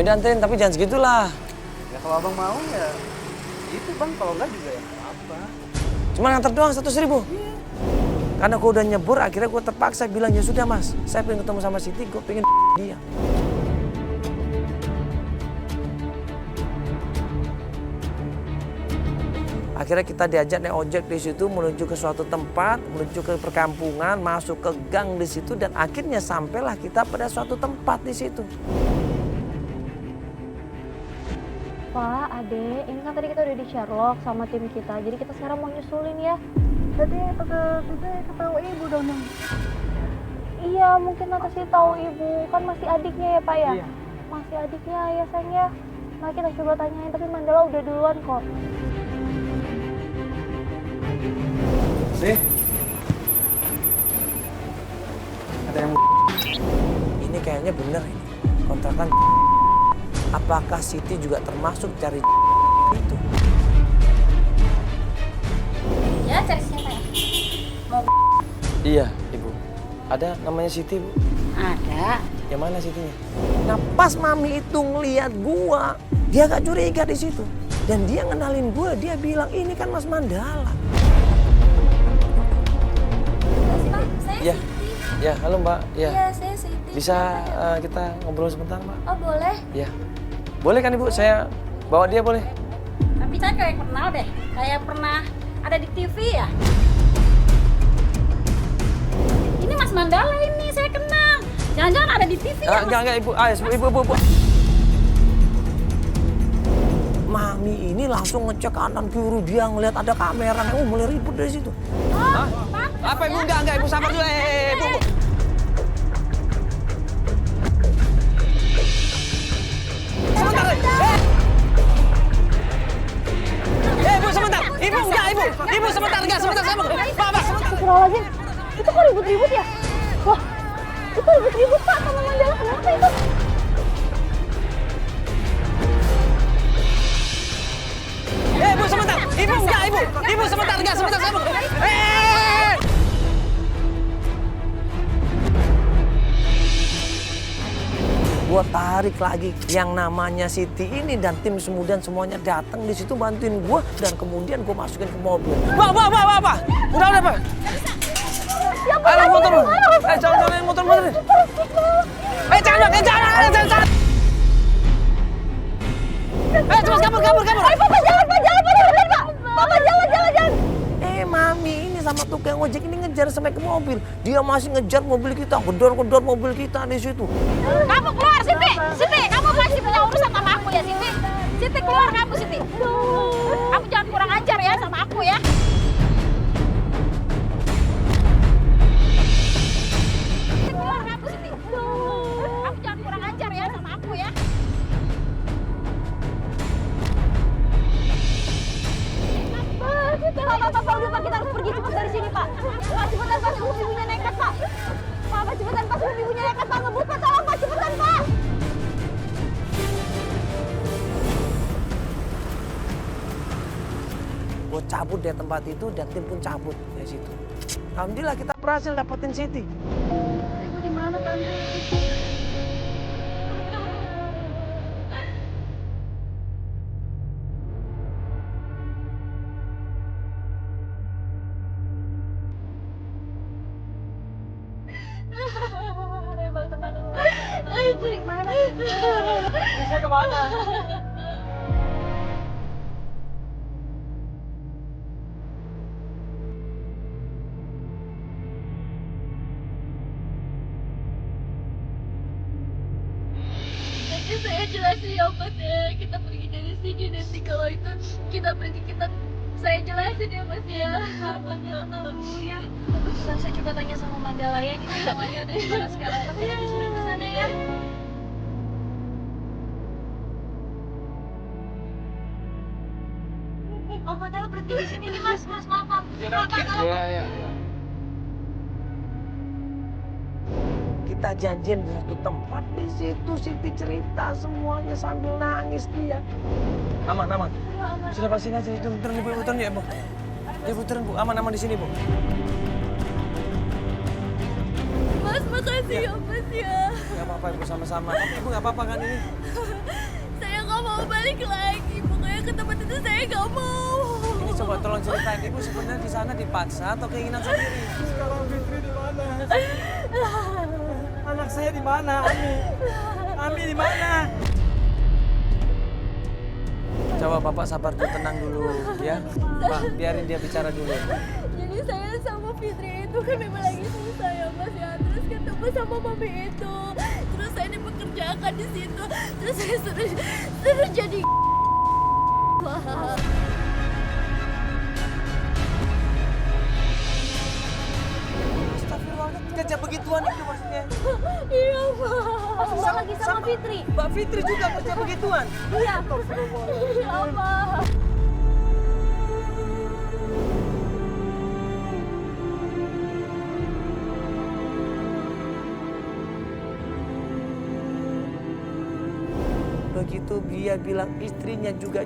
udah anterin, tapi jangan segitulah. Ya kalau abang mau ya itu bang, kalau enggak juga ya nggak apa. Cuma nganter doang 100.000. Karena gue udah nyebur, akhirnya gue terpaksa bilang, ya sudah mas, saya pengen ketemu sama Siti, gue pengen dia. Akhirnya kita diajak naik ojek di situ menuju ke suatu tempat, menuju ke perkampungan, masuk ke gang di situ, dan akhirnya sampailah kita pada suatu tempat di situ. Pak, Ade, ini kan tadi kita udah di Sherlock sama tim kita, jadi kita sekarang mau nyusulin ya. Tadi tahu ibu dong. Iya, mungkin Tante sih tahu ibu, kan masih adiknya ya Pak ya? Iya. Masih adiknya ya sayang ya. Nah kita coba tanyain, tapi Mandala udah duluan kok. Deh, ada yang Ini kayaknya bener ini, kontrakan. Apakah Siti juga termasuk cari itu? Ya, cari siapa ya? Mau Iya, Ibu. Ada namanya Siti, Bu? ada. Yang mana Sitinya? Nah, pas Mami itu ngeliat gua, dia gak curiga di situ. Dan dia ngenalin gua, dia bilang, ini kan Mas Mandala. Iya, ya, halo Mbak. Ya. Iya, saya Siti. Bisa kita ngobrol sebentar, Mbak? Oh, boleh. Ya. Boleh kan Ibu? Saya bawa dia boleh? Tapi saya kayak kenal deh, kayak pernah ada di TV ya. Ini Mas Mandala ini, saya kenal. Jangan-jangan ada di TV ya? Enggak, Ibu. Ibu. Mami ini langsung ngecek kanan kiri, dia ngeliat ada kamera, mulai ribut dari situ. Oh, Apa Ibu? Enggak, Ibu sabar dulu. Ibu. Sebentar. Ibu sebentar. Ibu enggak, Ibu. Ibu sebentar, enggak, sebentar. Pak, sebentar. Astagfirullahaladzim, itu kok ribut-ribut ya? Wah, itu ribut-ribut Pak sama Mandala, kenapa itu? Ibu sebentar. Ibu enggak, Ibu. Ibu sebentar, enggak, sebentar. Gua tarik lagi yang namanya Siti ini dan tim Semudan semuanya datang di situ bantuin gua, dan kemudian gua masukin ke mobil. Pak. Udah, Pak. Ayo motor. Jangan motor. Jangan. Coba kabur. Papa jangan, Pak. Papa jangan. Mami ini sama tukang ojek ini ngejar sampai ke mobil. Dia masih ngejar mobil kita, gedor mobil kita di situ. kamu keluar Siti. Siti, kamu masih punya urusan sama aku ya Siti. Siti keluar kamu Siti. Kamu jangan kurang ajar ya sama aku ya. Siti keluar kamu Siti. Kamu jangan kurang ajar ya sama aku ya. Pak, udah Pak, kita harus pergi cepat dari sini Pak. Pak, cepetan Pak, sebelum ibunya nekat Pak. Pak, cepetan Pak, sebelum ibunya nekat Pak, ngebut Pak, tolong Pak, cepetan Pak. Gue cabut dari tempat itu dan tim pun cabut dari situ. Alhamdulillah kita berhasil dapetin Siti. Ibu di mana Tante? bisa kemana? Nanti saya jelasin ya Mas ya, kita pergi dari sini, nanti kalau itu kita pergi saya jelasin ya Mas ya. Ya, keputusan saya coba tanya sama Mandala ya, kita namanya ada di mana sekarang, tapi nanti sudah ke sana ya. Oh Mandala berhenti di sini nih Mas, maaf. Iya. Kita janjian di satu tempat di situ. Siti cerita semuanya sambil nangis dia. Aman. Sudah pasti aja itu. Puteran ya, Bu. Ya puteran, Bu. Aman di sini, Bu. Mas, makasih ya Mas ya. Gak apa-apa ibu, sama-sama. Tapi ibu gak apa-apa kan ini? Saya nggak mau balik lagi. Pokoknya ke tempat itu saya nggak mau. Ini coba tolong ceritain, ibu sebenarnya di sana dipaksa atau keinginan sendiri? Sekarang Fitri di mana? Anak saya di mana? Ami di mana? Coba bapak sabar dulu, tenang dulu ya. Pak, biarin dia bicara dulu. Jadi saya sama Fitri itu kan memang lagi susah ya Mas ya. Terus ketemu sama mami itu. Terus saya dipekerjakan di situ. Terus saya suruh jadi Astagfirullah, kerja begituan itu maksudnya. Iya Pak. Mbak lagi sama Fitri. Mbak Fitri juga kerja begituan. Iya. Iya Pak. Begitu dia bilang istrinya juga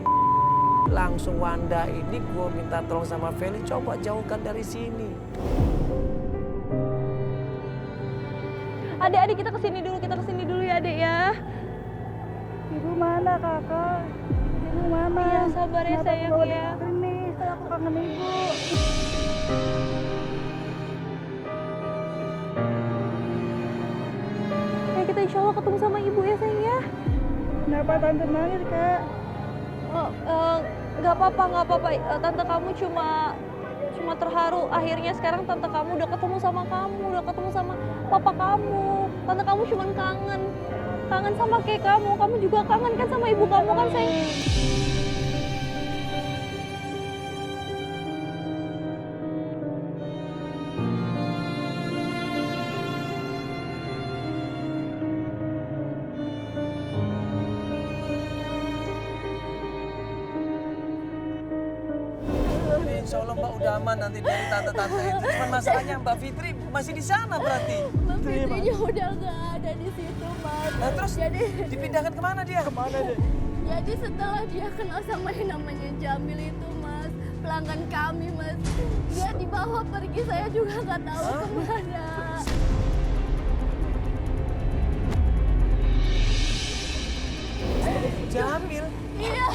langsung Wanda ini gue minta tolong sama Feli, coba jauhkan dari sini. Adik-adik kita kesini dulu ya adik ya. Ibu mana kakak? Ibu mana? Iya sabar ya sayang ya. Ini aku kangen ibu. Ya kita insya Allah ketemu sama ibu ya sayang ya. Kenapa tante nangis kak? Nggak apa-apa. Tante kamu cuma terharu. Akhirnya sekarang tante kamu udah ketemu sama kamu, udah ketemu sama papa kamu. Tante kamu cuma kangen sama kayak kamu. Kamu juga kangen kan sama ibu kamu kan sayang? Insya Allah Mbak udah aman nanti dari tante-tante itu. Cuman masalahnya Mbak Fitri masih di sana berarti. Mbak Fitrinya udah nggak ada di situ Mas. Nah terus Jadi dipindahkan kemana dia? Kemana deh? Jadi setelah dia kenal sama yang namanya Jamil itu Mas, pelanggan kami Mas, dia dibawa pergi, saya juga nggak tahu kemana. Jamil? Iya,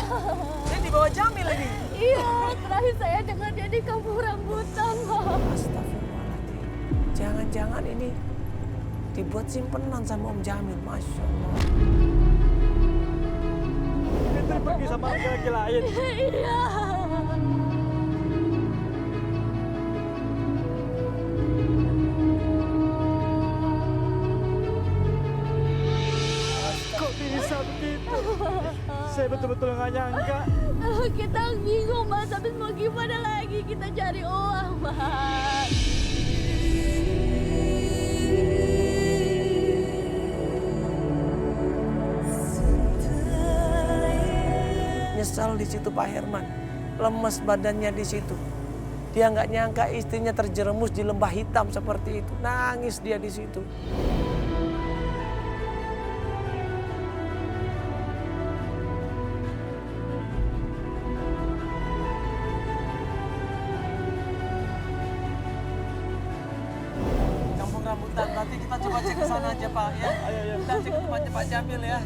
Dia dibawa Jamil lagi? iya, terakhir saya dengar dia di kampung rambutan Mas. Astagfirullahaladzim. Jangan-jangan ini dibuat simpenan sama Om Jamil, Masya Allah. Fitri pergi sama laki-laki lain. Iya. Kok bisa begitu? Saya betul-betul nggak nyangka. Kita bingung Mas, habis mau gimana lagi, kita cari uang Mas. Nyesal di situ Pak Herman, lemes badannya di situ. Dia nggak nyangka istrinya terjerumus di lembah hitam seperti itu. Nangis dia di situ. Kampung rambutan, nanti kita coba cek ke sana aja Pak ya. Kita cek ke tempatnya Pak Jamil ya.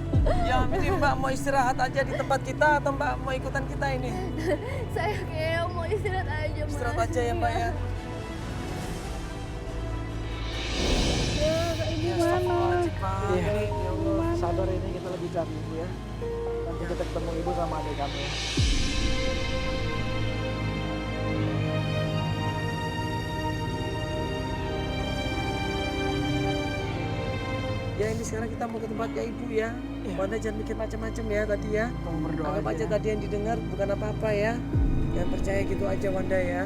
Ya ini Mbak mau istirahat aja di tempat kita atau Mbak mau ikutan kita ini? Saya kayak mau istirahat aja Mas. Istirahat aja ya Mbak ya. Ibu Ya, mana? astagfirullahaladzim, Pak. Iya, ya Allah, sabar ini kita lebih cari ibu ya. Nanti kita ketemu ibu sama adik kami ya. Ya ini sekarang kita mau ke tempatnya ibu ya. Wanda jangan mikir macam-macam ya tadi ya. Mau berdoa Anggap aja aja. tadi yang didengar bukan apa-apa ya. Jangan percaya gitu aja Wanda ya.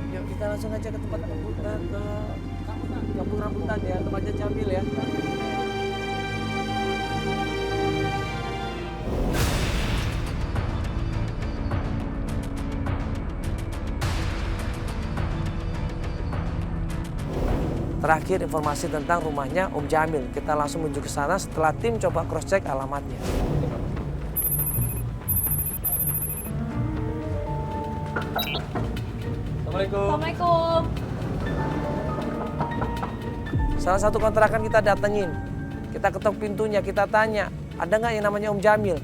Yuk kita langsung aja ke tempat rambutan, ke kampung rambutan ya, tempatnya Jamil ya. Terakhir informasi tentang rumahnya Om Jamil. Kita langsung menuju ke sana setelah tim coba cross check alamatnya. Assalamualaikum. Assalamualaikum. Salah satu kontrakan kita datengin. Kita ketok pintunya, kita tanya, ada nggak yang namanya Om Jamil?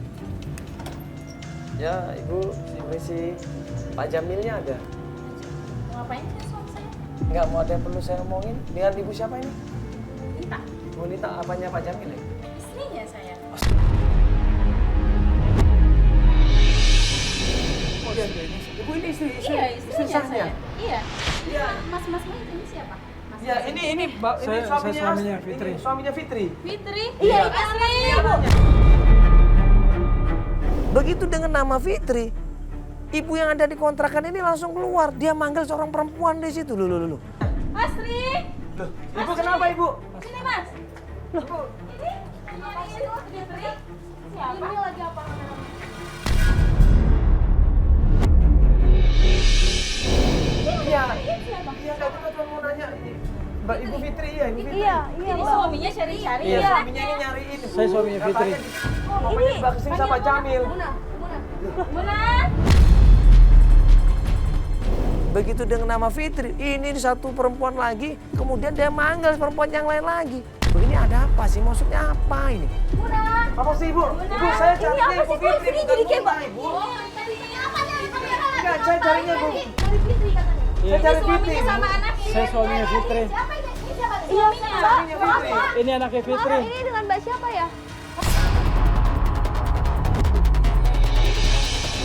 Ya, Ibu, si Pak Jamilnya ada. Mau ngapain sih suami saya? Nggak mau ada yang perlu saya omongin. Dengan Ibu siapa ini? Minta. Bu Nita, apanya Pak Jamil ya? Istrinya saya. Oh, iya, Ibu ini istri Iya, istrinya sahnya? saya. Iya. Iya. Mas-masnya ini siapa? Mas Ya, ini Saya suaminya Fitri. Ini suaminya Fitri. Fitri. Iya. Asli. Begitu dengan nama Fitri, ibu yang ada di kontrakan ini langsung keluar. Dia manggil seorang perempuan di situ. Loh. Asri. Loh, Ibu kenapa, Ibu? Sini, Mas. Ibu. Ini Fitri. Siapa? Ini lagi apa namanya? Iya. Iya, Kak, kita cuma mau nanya. Mbak Ibu Fitri, ya, Ibu Fitri. Iya Ini Mbak. suaminya cari-cari. Iya, ya. suaminya ini nyariin. Bu. Saya suaminya Fitri. Katanya mamanya dibaksin sama Jamil. Muna. Begitu dengan nama Fitri, ini satu perempuan lagi, kemudian dia manggil perempuan yang lain lagi. Ini ada apa sih? Maksudnya apa ini? Muna. Apa sih, Ibu? Ibu, saya carinya apa Ibu sih, Fitri, Ini bukan jadi kayak Muna, Ibu. Oh, tadinya apa nih? Enggak, saya carinya, Bu. Cari Fitri katanya. Iya. Saya cari Fitri. Suaminya sama anaknya. Saya suaminya Fitri. Siapa ini? Ini siapa? Iya, Suaminya. Suaminya Fitri. Ini anaknya Fitri. Ini dengan Mbak siapa ya?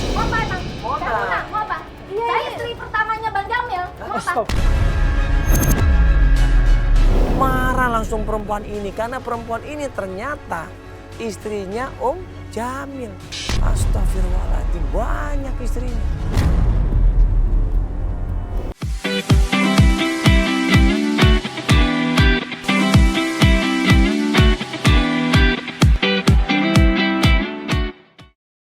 Mau apa emang? Mona. Saya Mona, mau apa? Saya istri pertamanya Bang Jamil. Mau apa? Stop. Marah langsung perempuan ini karena perempuan ini ternyata istrinya Om Jamil. Astagfirullahaladzim, banyak istrinya.